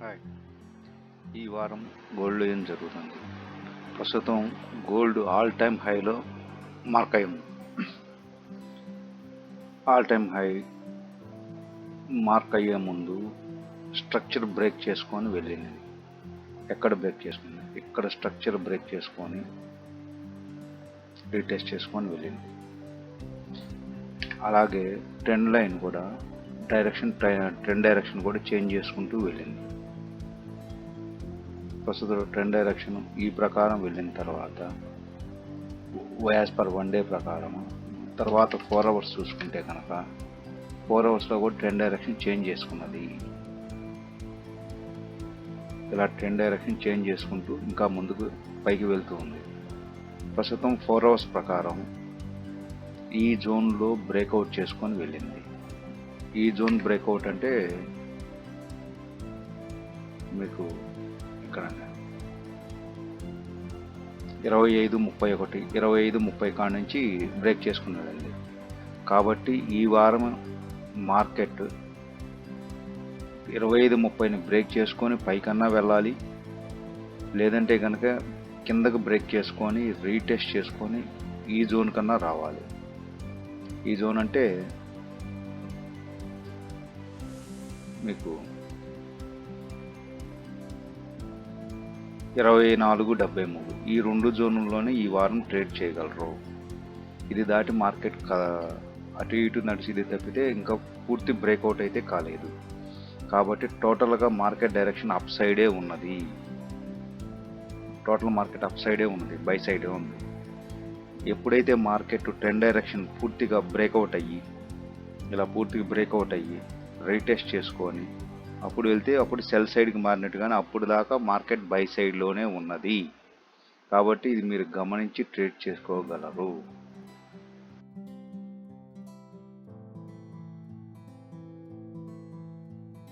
Hi. ఈ వారం గోల్డ్‌లో ఏం జరుగుతుంది? ప్రస్తుతం గోల్డ్ ఆల్ టైమ్ హైలో మార్క్ అయింది. ఆల్ టైమ్ హై మార్క్ అయ్యే ముందు స్ట్రక్చర్ బ్రేక్ చేసుకొని వెళ్ళింది. ఎక్కడ బ్రేక్ చేసుకుంది? ఇక్కడ స్ట్రక్చర్ బ్రేక్ చేసుకొని రీటెస్ట్ చేసుకొని వెళ్ళింది. అలాగే ట్రెండ్ లైన్ కూడా ట్రెండ్ డైరెక్షన్ కూడా చేంజ్ చేసుకుంటూ వెళ్ళింది. ప్రస్తుతం ట్రెండ్ డైరెక్షన్ ఈ ప్రకారం వెళ్ళిన తర్వాత యాజ్ పర్ 1 డే ప్రకారం తర్వాత 4 అవర్స్ చూసుకుంటే కనుక 4 అవర్స్లో కూడా ట్రెండ్ డైరెక్షన్ చేంజ్ చేసుకున్నది. ఇలా ట్రెండ్ డైరెక్షన్ చేంజ్ చేసుకుంటూ ఇంకా ముందుకు పైకి వెళ్తూ ఉంది. ప్రస్తుతం 4 అవర్స్ ప్రకారం ఈ జోన్లో బ్రేక్అవుట్ చేసుకొని వెళ్ళింది. ఈ జోన్ బ్రేక్అవుట్ అంటే మీకు ఇక్కడ 25.31 25.30 కాడ నుంచి బ్రేక్ చేసుకున్నదండి. కాబట్టి ఈ వారం మార్కెట్ 25.30ని బ్రేక్ చేసుకొని పైకన్నా వెళ్ళాలి, లేదంటే కనుక కిందకు బ్రేక్ చేసుకొని రీటెస్ట్ చేసుకొని ఈ జోన్ కన్నా రావాలి. ఈ జోన్ అంటే మీకు 24.73 ఈ 2 జోన్లలోనే ఈ వారం ట్రేడ్ చేయగలరు. ఇది దాటి మార్కెట్ అటు ఇటు నడిచింది తప్పితే ఇంకా పూర్తి బ్రేక్అవుట్ అయితే కాలేదు. కాబట్టి టోటల్గా మార్కెట్ డైరెక్షన్ అప్ సైడే ఉన్నది. టోటల్ మార్కెట్ అప్ సైడే ఉన్నది, బై సైడే ఉంది. ఎప్పుడైతే మార్కెట్ ట్రెండ్ డైరెక్షన్ పూర్తిగా బ్రేక్అవుట్ అయ్యి ఇలా పూర్తిగా బ్రేక్అవుట్ అయ్యి రీటెస్ట్ చేసుకొని అప్పుడు వెళ్తే అప్పుడు సెల్ సైడ్కి మారినట్టుగానే అప్పుడు దాకా మార్కెట్ బై సైడ్లోనే ఉన్నది. కాబట్టి ఇది మీరు గమనించి ట్రేడ్ చేసుకోగలరు.